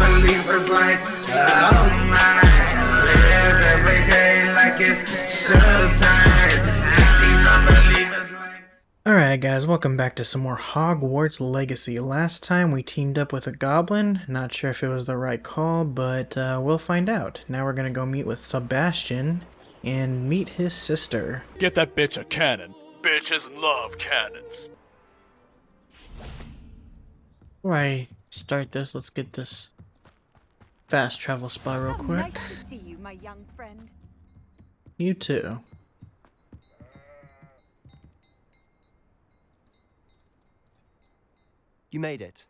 unbelievers like, oh my, live every day like it's showtime. These unbelievers like. Alright guys, welcome back to some more Hogwarts Legacy. Last time we teamed up with a goblin. Not sure if it was the right call, but we'll find out. Now we're gonna go meet with Sebastian and meet his sister. Get that bitch a cannon. Bitches love cannons. Before I start this, let's get this fast travel spot real quick. Nice to see you, my young friend. You too. You made it.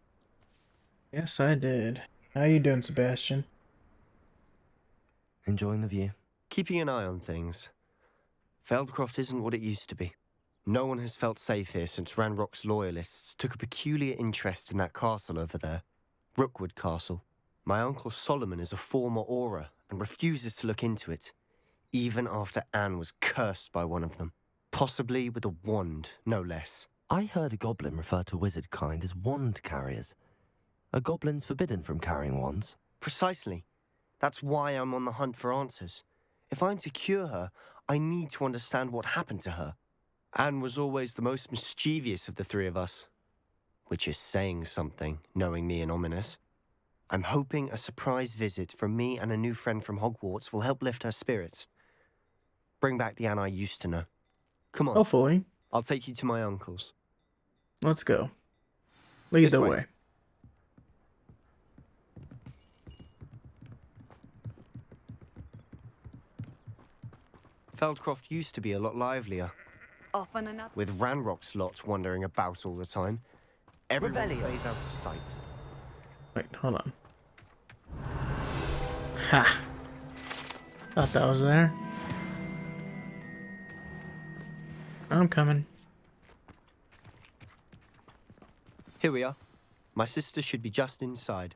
Yes, I did. How you doing, Sebastian? Enjoying the view. Keeping an eye on things. Feldcroft isn't what it used to be. No one has felt safe here since Ranrock's loyalists took a peculiar interest in that castle over there. Rookwood Castle. My uncle Solomon is a former Auror and refuses to look into it, even after Anne was cursed by one of them. Possibly with a wand, no less. I heard a goblin refer to wizard kind as wand carriers. Are goblins forbidden from carrying wands? Precisely. That's why I'm on the hunt for answers. If I'm to cure her, I need to understand what happened to her. Anne was always the most mischievous of the three of us. Which is saying something, knowing me and ominous. I'm hoping a surprise visit from me and a new friend from Hogwarts will help lift her spirits. Bring back the Anne I used to know. Come on. Hopefully. I'll take you to my uncle's. Let's go. Lead the way. Feldcroft used to be a lot livelier. Off on another. With Ranrock's lot wandering about all the time. Everyone stays out of sight. Wait, hold on. Ha! Thought that was there. I'm coming. Here we are. My sister should be just inside.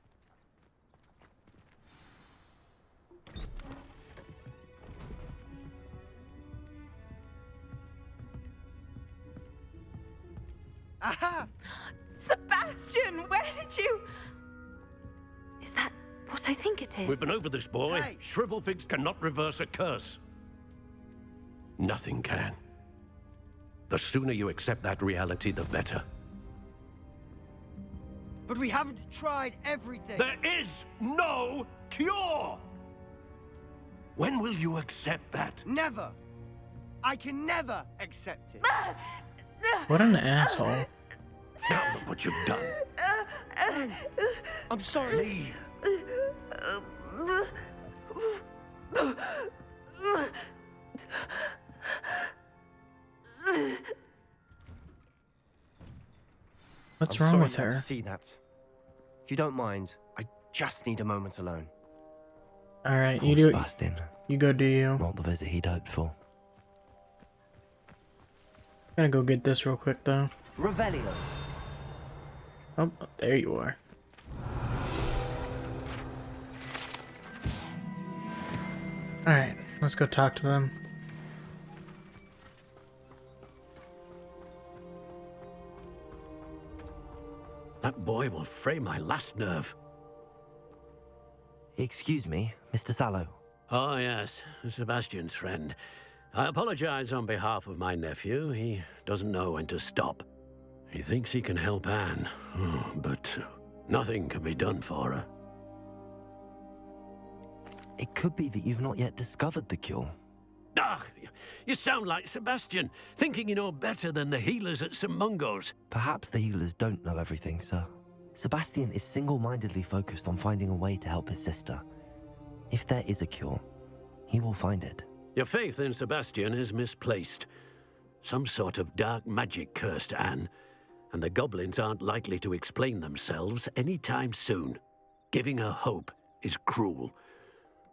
Aha! Sebastian, where did you... Is that what I think it is? We've been over this, boy. Hey. Shrivelfigs cannot reverse a curse. Nothing can. The sooner you accept that reality, the better. But we haven't tried everything. There is no cure! When will you accept that? Never. I can never accept it. What an asshole. Now look what you've done. I'm sorry. What's I'm wrong sorry with you had her? to see that. If you don't mind, I just need a moment alone. Alright, Poor you do it. Sebastian. You go do you. Not the visit he'd hoped for. Gonna go get this real quick though. Revelio. Oh, there you are. Alright, let's go talk to them. That boy will fray my last nerve. Excuse me, Mr. Sallow. Oh, yes, Sebastian's friend. I apologize on behalf of my nephew. He doesn't know when to stop. He thinks he can help Anne, but nothing can be done for her. It could be that you've not yet discovered the cure. Ah, you sound like Sebastian, thinking you know better than the healers at St. Mungo's. Perhaps the healers don't know everything, sir. Sebastian is single-mindedly focused on finding a way to help his sister. If there is a cure, he will find it. Your faith in Sebastian is misplaced. Some sort of dark magic cursed Anne, and the goblins aren't likely to explain themselves anytime soon. Giving her hope is cruel.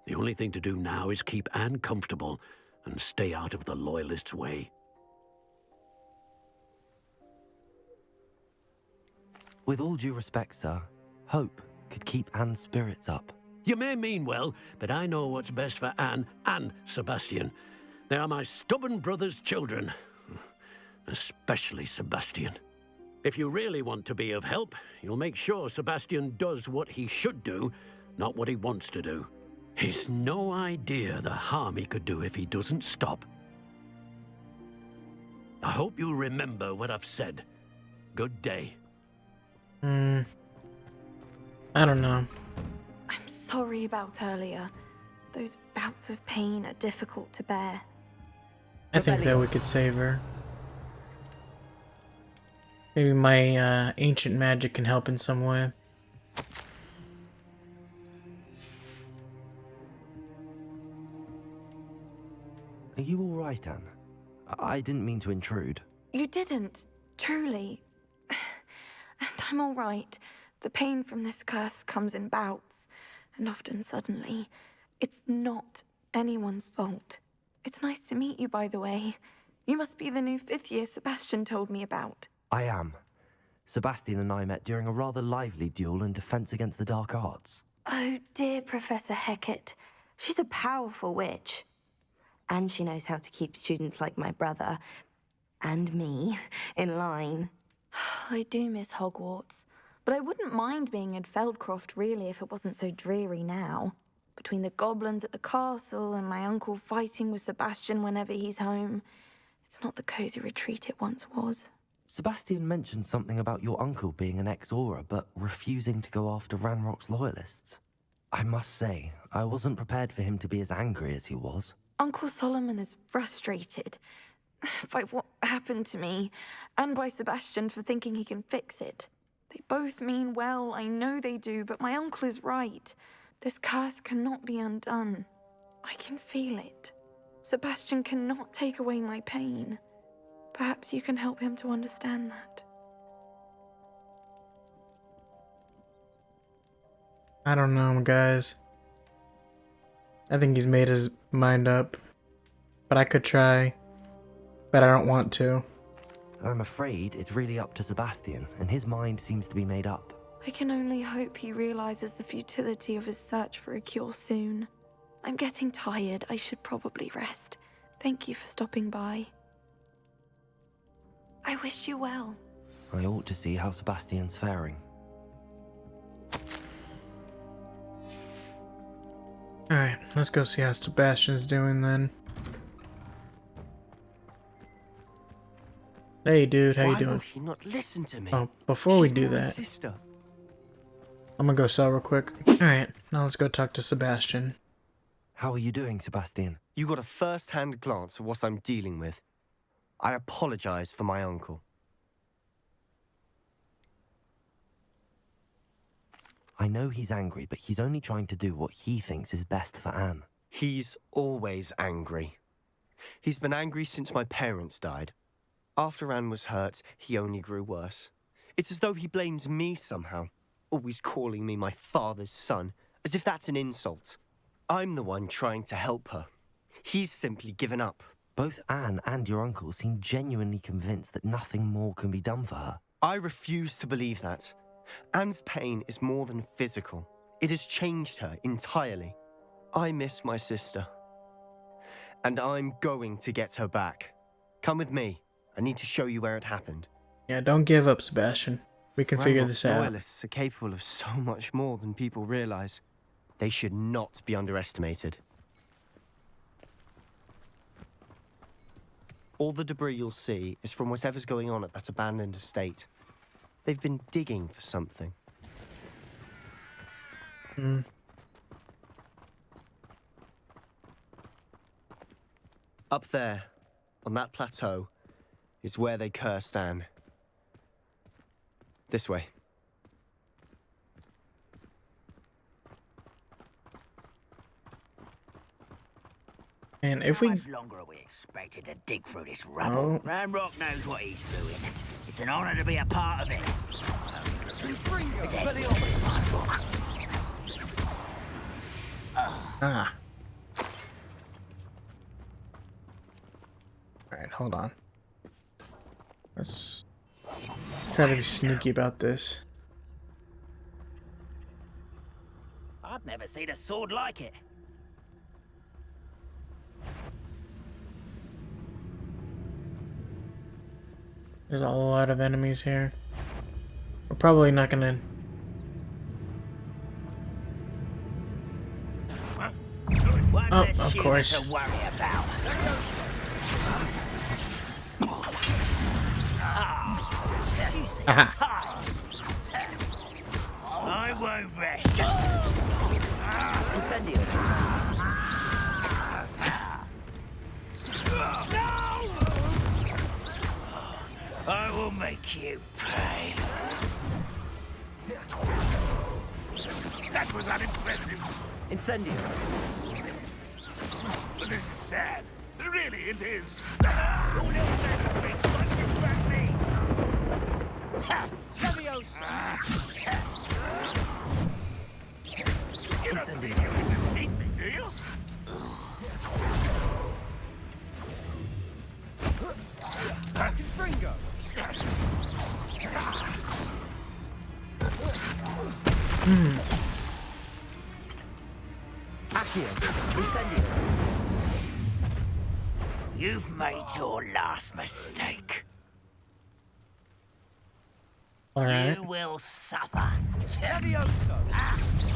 The only thing to do now is keep Anne comfortable and stay out of the Loyalists' way. With all due respect, sir, hope could keep Anne's spirits up. You may mean well, but I know what's best for Anne and Sebastian. They are my stubborn brother's children. Especially Sebastian. If you really want to be of help, you'll make sure Sebastian does what he should do not what he wants to do. He's no idea the harm he could do if he doesn't stop. I hope you remember what I've said. Good day. I don't know. I'm sorry about earlier. Those bouts of pain are difficult to bear. I think that we could save her. Maybe my ancient magic can help in some way. Are you all right, Anne? I didn't mean to intrude. You didn't, truly. And I'm all right. The pain from this curse comes in bouts, and often suddenly. It's not anyone's fault. It's nice to meet you, by the way. You must be the new 5th year Sebastian told me about. I am. Sebastian and I met during a rather lively duel in Defense Against the Dark Arts. Oh, dear Professor Hecat. She's a powerful witch. And she knows how to keep students like my brother, and me, in line. I do miss Hogwarts, but I wouldn't mind being in Feldcroft, really, if it wasn't so dreary now. Between the goblins at the castle and my uncle fighting with Sebastian whenever he's home, it's not the cozy retreat it once was. Sebastian mentioned something about your uncle being an ex-Aura, but refusing to go after Ranrock's loyalists. I must say, I wasn't prepared for him to be as angry as he was. Uncle Solomon is frustrated by what happened to me, and by Sebastian for thinking he can fix it. They both mean well, I know they do, but my uncle is right. This curse cannot be undone. I can feel it. Sebastian cannot take away my pain. Perhaps you can help him to understand that. I don't know, guys. I think he's made his mind up. But I could try. But I don't want to. I'm afraid it's really up to Sebastian, and his mind seems to be made up. I can only hope he realizes the futility of his search for a cure soon. I'm getting tired. I should probably rest. Thank you for stopping by. I wish you well. I ought to see how Sebastian's faring. Alright, let's go see how Sebastian's doing then. Hey dude, how you doing? Why will he not listen to me? Oh, before we She's do my that, sister. I'm gonna go sell real quick. Alright, now let's go talk to Sebastian. How are you doing, Sebastian? You got a first-hand glance at what I'm dealing with. I apologize for my uncle. I know he's angry, but he's only trying to do what he thinks is best for Anne. He's always angry. He's been angry since my parents died. After Anne was hurt, he only grew worse. It's as though he blames me somehow, always calling me my father's son, as if that's an insult. I'm the one trying to help her. He's simply given up. Both Anne and your uncle seem genuinely convinced that nothing more can be done for her. I refuse to believe that. Anne's pain is more than physical. It has changed her entirely. I miss my sister. And I'm going to get her back. Come with me. I need to show you where it happened. Yeah, don't give up, Sebastian. We can figure this out. Loyalists are capable of so much more than people realize. They should not be underestimated. All the debris you'll see is from whatever's going on at that abandoned estate. They've been digging for something. Up there, on that plateau, is where they cursed Anne. This way. And if we... How much longer are we expected to dig through this rubble? Oh. Ranrock knows what he's doing. It's an honor to be a part of it. Ah. Alright, hold on. Let's try to be sneaky about this. I've never seen a sword like it. There's a lot of enemies here. We're probably not gonna One Oh, less of human course. to worry about. You seem tired. I won't rest. Incendio. I will make you pay. That was unimpressive. Incendio. But this is sad. Really, it is. Incendio. Eat me, do you? Accio. Incendio. You've made your last mistake. Alright. You will suffer.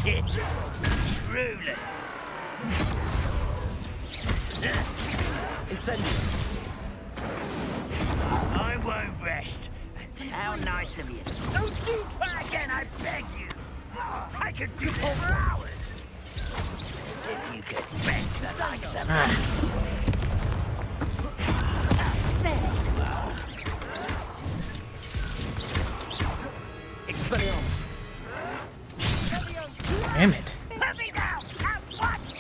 It truly. Incendio. I won't rest until. How nice of you. Don't do try again, I beg you. I could do this for hours. As if you could best the likes of me. Expelliarmus. Damn it. Put me down at once!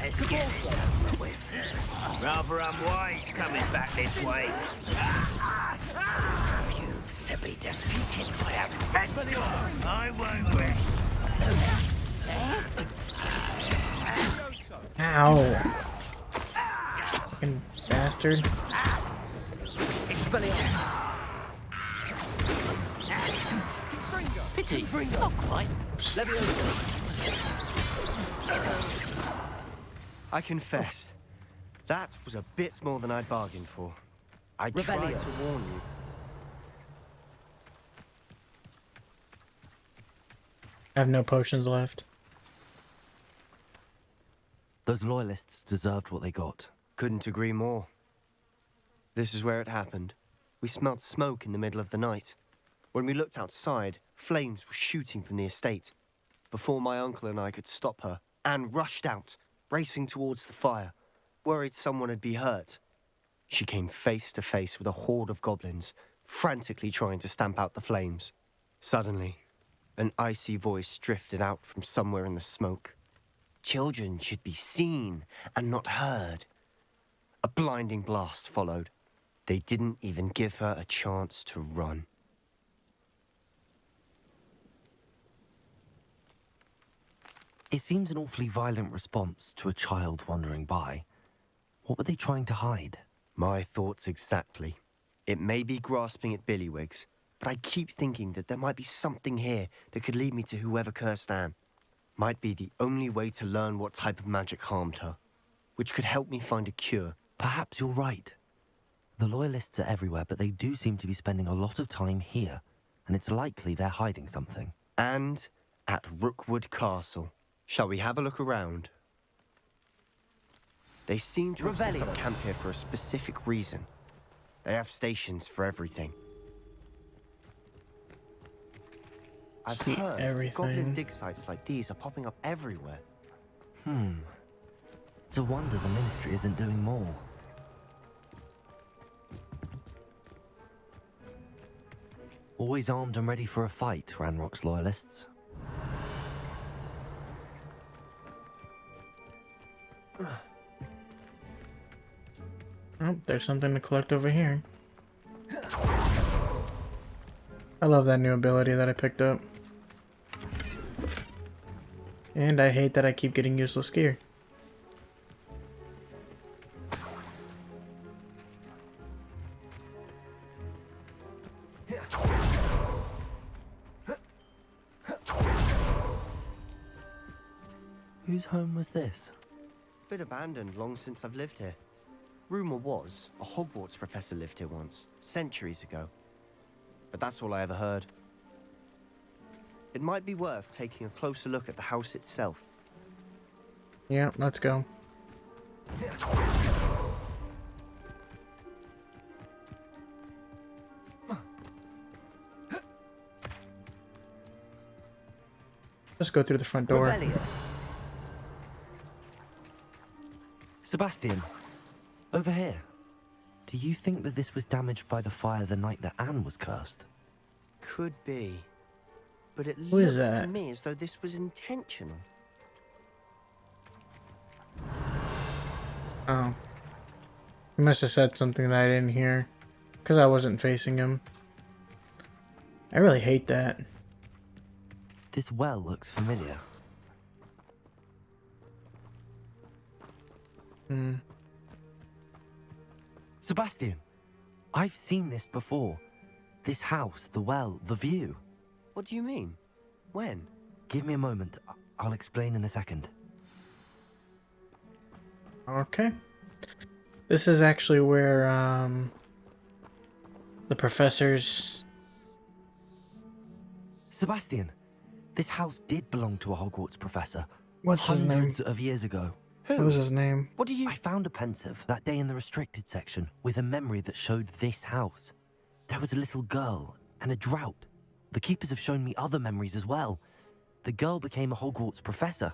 Let's get this over with. Rather unwise coming back this way. Refuse to be defeated by a fence. I won't rest. Ow. Fucking bastard. Expelliarmus. Pity. Not quite. Leviosa. I confess, that was a bit more than I'd bargained for. I tried Revelio. to warn you. I have no potions left. Those loyalists deserved what they got. Couldn't agree more. This is where it happened. We smelled smoke in the middle of the night. When we looked outside, flames were shooting from the estate. Before my uncle and I could stop her, Anne rushed out, racing towards the fire, worried someone had been hurt. She came face to face with a horde of goblins, frantically trying to stamp out the flames. Suddenly, an icy voice drifted out from somewhere in the smoke. Children should be seen and not heard. A blinding blast followed. They didn't even give her a chance to run. It seems an awfully violent response to a child wandering by. What were they trying to hide? My thoughts exactly. It may be grasping at Billywigs, but I keep thinking that there might be something here that could lead me to whoever cursed Anne. Might be the only way to learn what type of magic harmed her, which could help me find a cure. Perhaps you're right. The loyalists are everywhere, but they do seem to be spending a lot of time here, and it's likely they're hiding something. And at Rookwood Castle. Shall we have a look around? They seem to have set up camp here for a specific reason. They have stations for everything. I've See heard everything. goblin dig sites like these are popping up everywhere. It's a wonder the Ministry isn't doing more. Always armed and ready for a fight, Ranrock's loyalists. Oh, there's something to collect over here. I love that new ability that I picked up. And I hate that I keep getting useless gear. Whose home was this? Been abandoned long since I've lived here. Rumor was a Hogwarts professor lived here once, centuries ago. But that's all I ever heard. It might be worth taking a closer look at the house itself. Yeah, let's go. Let's go through the front door. Revelio. Sebastian, over here. Do you think that this was damaged by the fire the night that Anne was cursed? Could be. But it Who is looks to that? me as though this was intentional. Oh. He must have said something that I didn't hear. Because I wasn't facing him. I really hate that. This well looks familiar. Sebastian, I've seen this before. This house, the well, the view. What do you mean? When? Give me a moment. I'll explain in a second. Okay. This is actually where, the professor's... Sebastian, this house did belong to a Hogwarts professor. What's his name? Hundreds of years ago. What was his name? What do you... I found a pensive that day in the restricted section with a memory that showed this house. There was a little girl and a drought. The keepers have shown me other memories as well. The girl became a Hogwarts professor.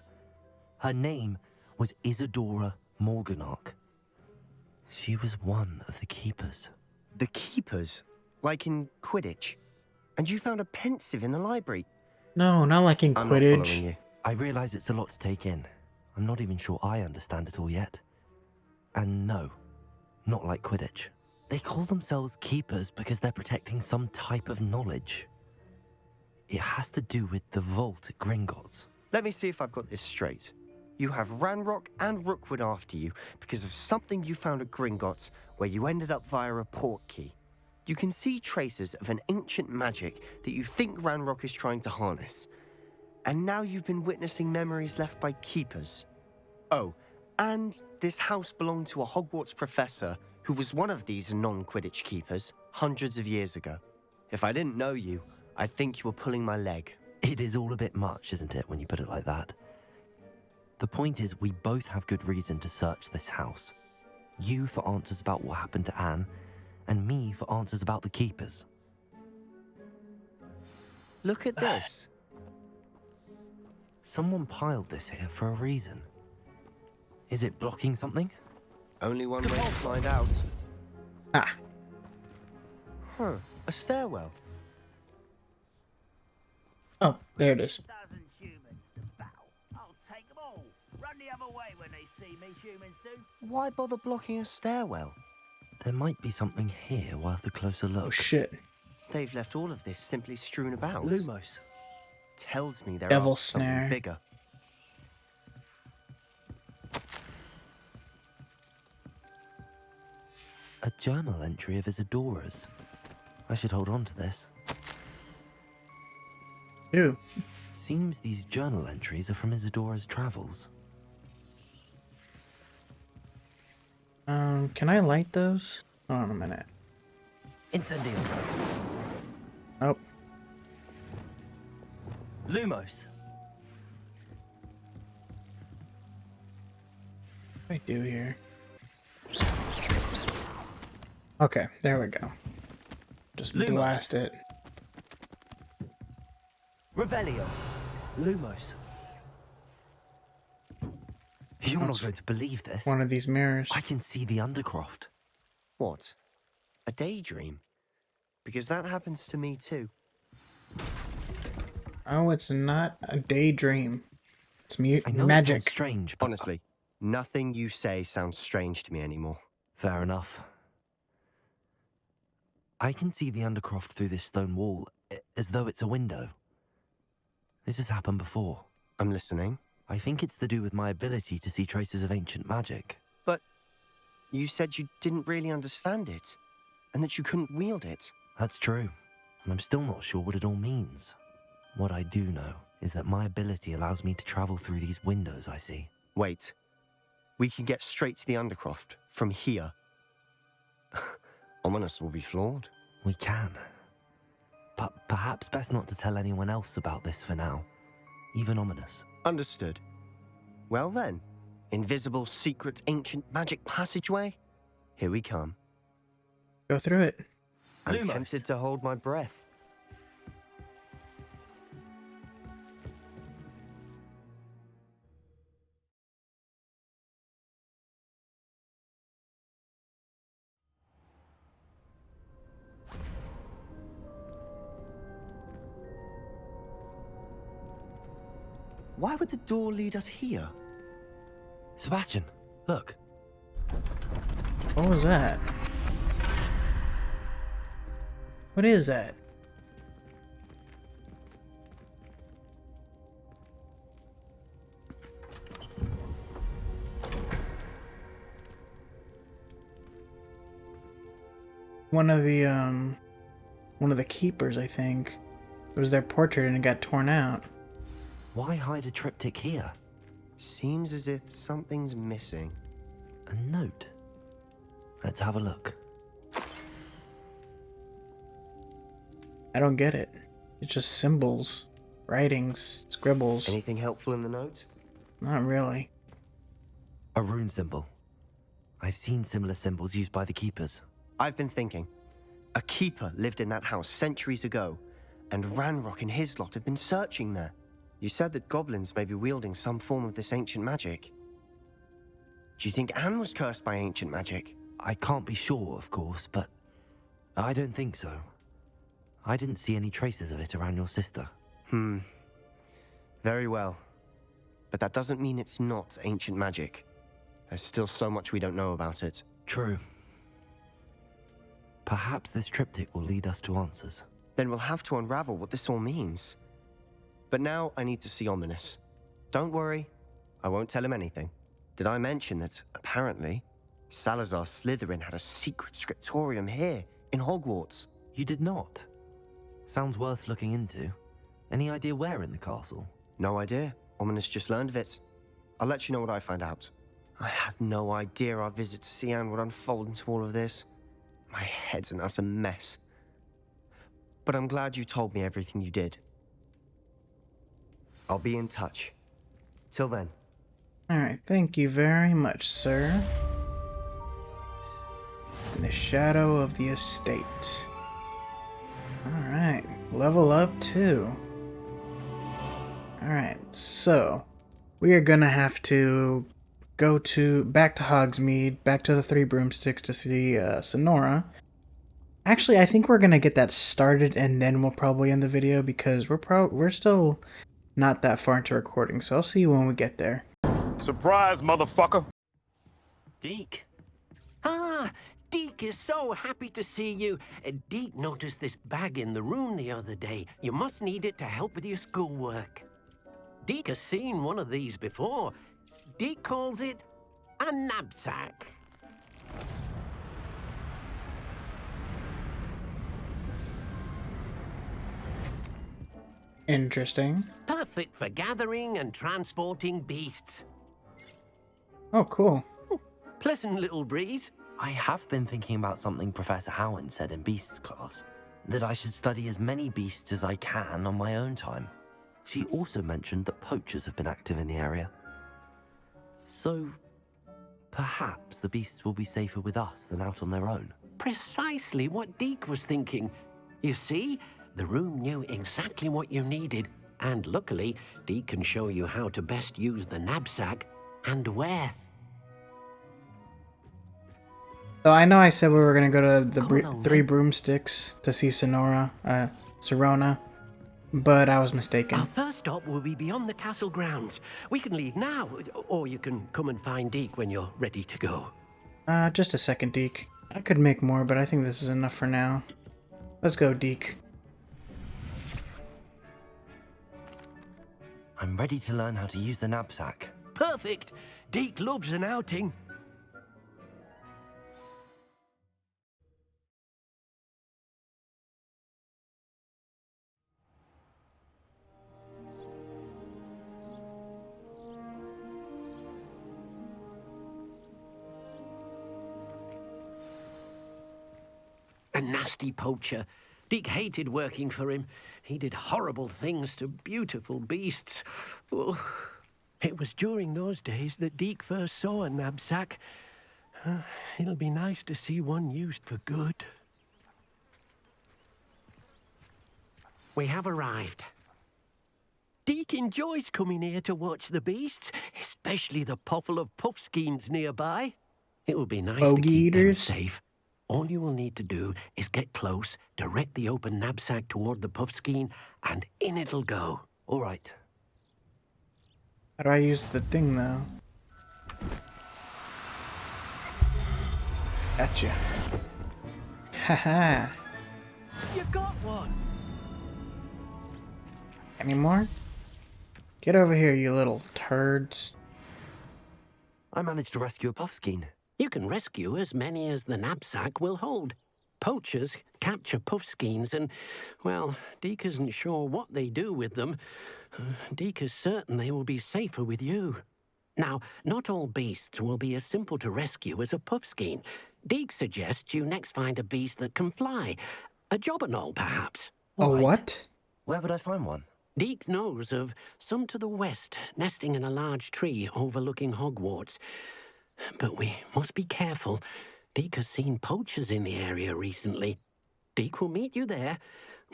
Her name was Isadora Morganach. She was one of the keepers. The keepers? Like in Quidditch? And you found a pensive in the library? No, not like in I'm not following Quidditch. you. I realize it's a lot to take in. I'm not even sure I understand it all yet. And no, not like Quidditch. They call themselves keepers because they're protecting some type of knowledge. It has to do with the vault at Gringotts. Let me see if I've got this straight. You have Ranrock and Rookwood after you because of something you found at Gringotts where you ended up via a port key. You can see traces of an ancient magic that you think Ranrock is trying to harness. And now you've been witnessing memories left by keepers. Oh, and this house belonged to a Hogwarts professor who was one of these non-Quidditch keepers hundreds of years ago. If I didn't know you, I'd think you were pulling my leg. It is all a bit much, isn't it, when you put it like that? The point is, we both have good reason to search this house. You for answers about what happened to Anne, and me for answers about the keepers. Look at this. Someone piled this here for a reason. Is it blocking something? Only one way to find out. Ah. Huh, a stairwell. Oh, there it is. Dozen humans to battle. I'll take them all. Run the other way when they see me, humans do. Why bother blocking a stairwell? There might be something here worth a closer look. Oh shit. They've left all of this simply strewn about. Lumos. Tells me they're Devil up to something snare. bigger. A journal entry of Isadora's. I should hold on to this. Ew. Seems these journal entries are from Isadora's travels. Can I light those? Hold on a minute. Incendio. Nope. Lumos. What do I do here? Okay, there we go. Just Lumos. blast it. Revelio. Lumos. You're not going to believe this. One of these mirrors. I can see the Undercroft. What? A daydream? Because that happens to me too. Oh, it's not a daydream. It's I know it magic. sounds strange, but Honestly, nothing you say sounds strange to me anymore. fair enough. I can see the Undercroft through this stone wall, as though it's a window. This has happened before. I'm listening. I think it's to do with my ability to see traces of ancient magic. But you said you didn't really understand it, and that you couldn't wield it. That's true, and I'm still not sure what it all means. What I do know is that my ability allows me to travel through these windows I see. Wait. We can get straight to the Undercroft from here. Ominous will be flawed. We can. But perhaps best not to tell anyone else about this for now. Even Ominous. Understood. Well then, Invisible, secret, ancient magic passageway? Here we come. Go through it. I'm Lumos. tempted to hold my breath. Why would the door lead us here? Sebastian, look. What was that? What is that? One of the keepers, I think. It was their portrait and it got torn out. Why hide a triptych here? Seems as if something's missing. A note. Let's have a look. I don't get it. It's just symbols, writings, scribbles. Anything helpful in the note? Not really. A rune symbol. I've seen similar symbols used by the keepers. I've been thinking. A keeper lived in that house centuries ago, and Ranrock and his lot have been searching there. You said that goblins may be wielding some form of this ancient magic. Do you think Anne was cursed by ancient magic? I can't be sure, of course, but I don't think so. I didn't see any traces of it around your sister. Very well. But that doesn't mean it's not ancient magic. There's still so much we don't know about it. True. Perhaps this triptych will lead us to answers. Then we'll have to unravel what this all means. But now I need to see Ominous. Don't worry, I won't tell him anything. Did I mention that, apparently, Salazar Slytherin had a secret scriptorium here, in Hogwarts? You did not? Sounds worth looking into. Any idea where in the castle? No idea. Ominous just learned of it. I'll let you know what I find out. I had no idea our visit to Cian would unfold into all of this. My head's an utter mess. But I'm glad you told me everything you did. I'll be in touch. Till then. Alright, thank you very much, sir. In the shadow of the estate. Alright, level up too. Alright, so we are gonna have to go back to Hogsmeade, back to the Three Broomsticks to see Sonora. Actually, I think we're gonna get that started and then we'll probably end the video because we're still not that far into recording, so I'll see you when we get there. Surprise, motherfucker! Deke. Ah, Deke is so happy to see you. Deke noticed this bag in the room the other day. You must need it to help with your schoolwork. Deke has seen one of these before. Deke calls it a knapsack. Interesting. Perfect for gathering and transporting beasts. Oh, cool. Pleasant little breeze. I have been thinking about something Professor Howard said in Beasts class. That I should study as many beasts as I can on my own time. She also mentioned that poachers have been active in the area. So, perhaps the beasts will be safer with us than out on their own. Precisely what Deke was thinking. You see, the room knew exactly what you needed, and luckily, Deke can show you how to best use the knapsack and where. So I know I said we were gonna go to the on, Three then. Broomsticks to see Sonora, but I was mistaken. Our first stop will be beyond the castle grounds. We can leave now, or you can come and find Deke when you're ready to go. Just a second, Deke. I could make more, but I think this is enough for now. Let's go, Deke. I'm ready to learn how to use the knapsack. Perfect! Deke loves an outing. A nasty poacher. Deke hated working for him. He did horrible things to beautiful beasts. Oh. It was during those days that Deke first saw a knapsack. It'll be nice to see one used for good. We have arrived. Deke enjoys coming here to watch the beasts, especially the potful of puffskeins nearby. It will be nice to keep them safe. All you will need to do is get close, direct the open knapsack toward the puffskein, and in it'll go. All right. How do I use the thing now? Gotcha. Haha. You got one. Any more? Get over here, you little turds. I managed to rescue a puffskein. You can rescue as many as the knapsack will hold. Poachers capture puffskeins and, well, Deke isn't sure what they do with them. Deke is certain they will be safer with you. Now, not all beasts will be as simple to rescue as a puffskein. Deke suggests you next find a beast that can fly. A jobberknoll, perhaps. A what? Where would I find one? Deke knows of some to the west, nesting in a large tree overlooking Hogwarts. But we must be careful. Deke has seen poachers in the area recently. Deke will meet you there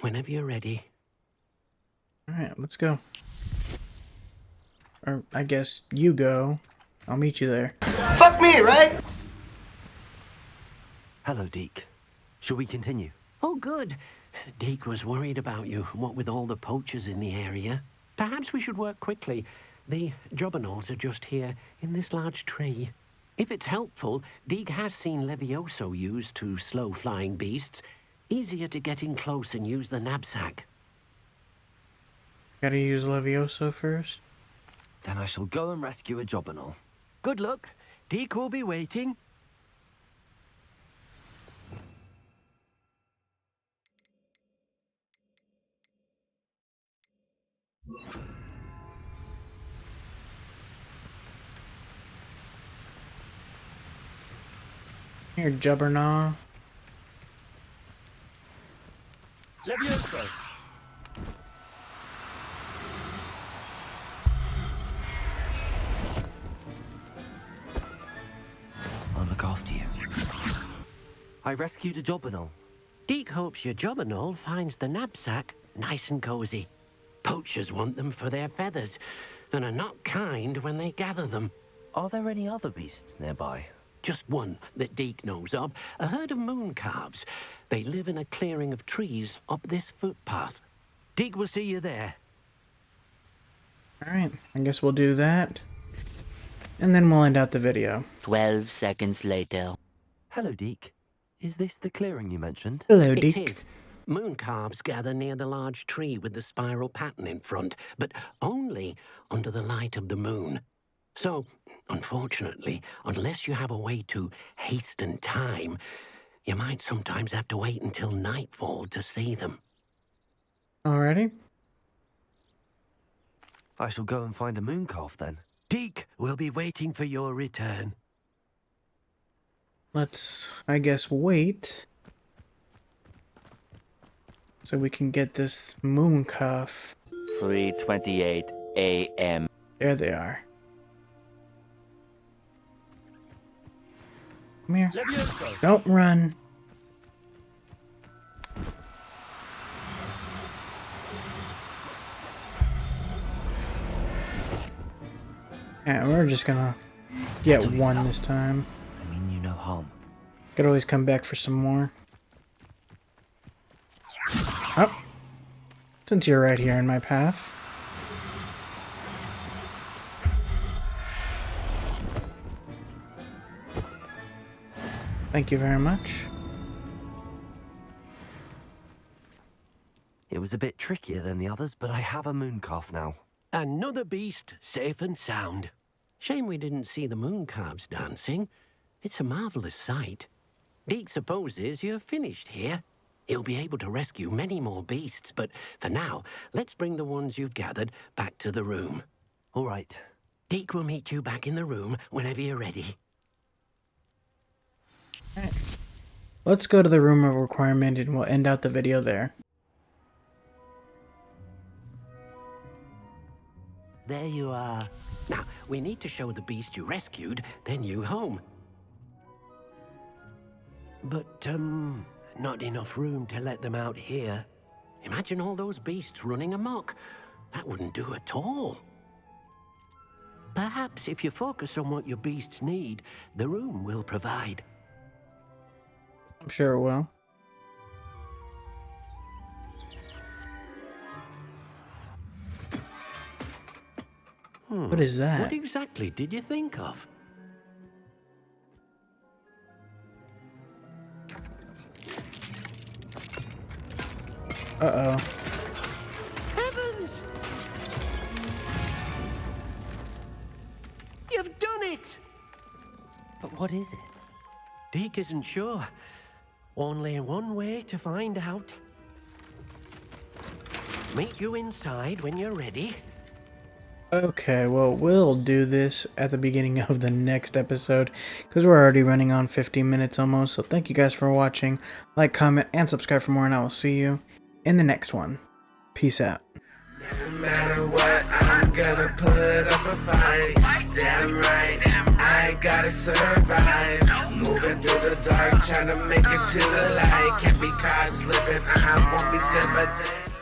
whenever you're ready. Alright, let's go. Or, I guess you go. I'll meet you there. Fuck me, right? Hello, Deke. Shall we continue? Oh, good. Deke was worried about you, what with all the poachers in the area. Perhaps we should work quickly. The jobberknolls are just here, in this large tree. If it's helpful, Deke has seen Levioso used to slow flying beasts. Easier to get in close and use the knapsack. Gotta use Levioso first? Then I shall go and rescue a jobberknoll. Good luck. Deke will be waiting. Here, Jubberknoll. Levioso. I'll look after you. I rescued a jobberknoll. Deke hopes your jobberknoll finds the knapsack nice and cozy. Poachers want them for their feathers, and are not kind when they gather them. Are there any other beasts nearby? Just one that Deke knows of, a herd of moon calves. They live in a clearing of trees up this footpath. Deke will see you there. Alright, I guess we'll do that. And then we'll end out the video. 12 seconds later. Hello, Deke. Is this the clearing you mentioned? Hello, It Deke. is. Moon calves gather near the large tree with the spiral pattern in front, but only under the light of the moon. So, unfortunately, unless you have a way to hasten time, you might sometimes have to wait until nightfall to see them. Alrighty. I shall go and find a moon calf then. Deke will be waiting for your return. Let's, I guess, wait. So we can get this moon cuff. 3:28 a.m. There they are. Come here. Levioso. Don't run. Yeah, we're just gonna get Settle one yourself. this time. I mean you no harm. Could always come back for some more. Oh. Since you're right here in my path. Thank you very much. It was a bit trickier than the others, but I have a moon calf now. Another beast, safe and sound. Shame we didn't see the moon calves dancing. It's a marvelous sight. Deke supposes you're finished here. He'll be able to rescue many more beasts, but for now, let's bring the ones you've gathered back to the room. All right. Deke will meet you back in the room whenever you're ready. Let's go to the room of requirement and we'll end out the video there. There you are. Now, we need to show the beast you rescued their new home. But, not enough room to let them out here. Imagine all those beasts running amok. That wouldn't do at all. Perhaps if you focus on what your beasts need, the room will provide. I'm sure it will. What is that? What exactly did you think of? Uh-oh. Heavens! You've done it! But what is it? Deke isn't sure. Only one way to find out. Meet you inside when you're ready. Okay, well, we'll do this at the beginning of the next episode, because we're already running on 15 minutes almost, so thank you guys for watching. Like, comment, and subscribe for more, and I will see you in the next one. Peace out. No matter what, I'm gonna put up a fight. Damn right, I gotta survive. Moving through the dark, trying to make it to the light. Can't be caught slipping, I won't be dead by day.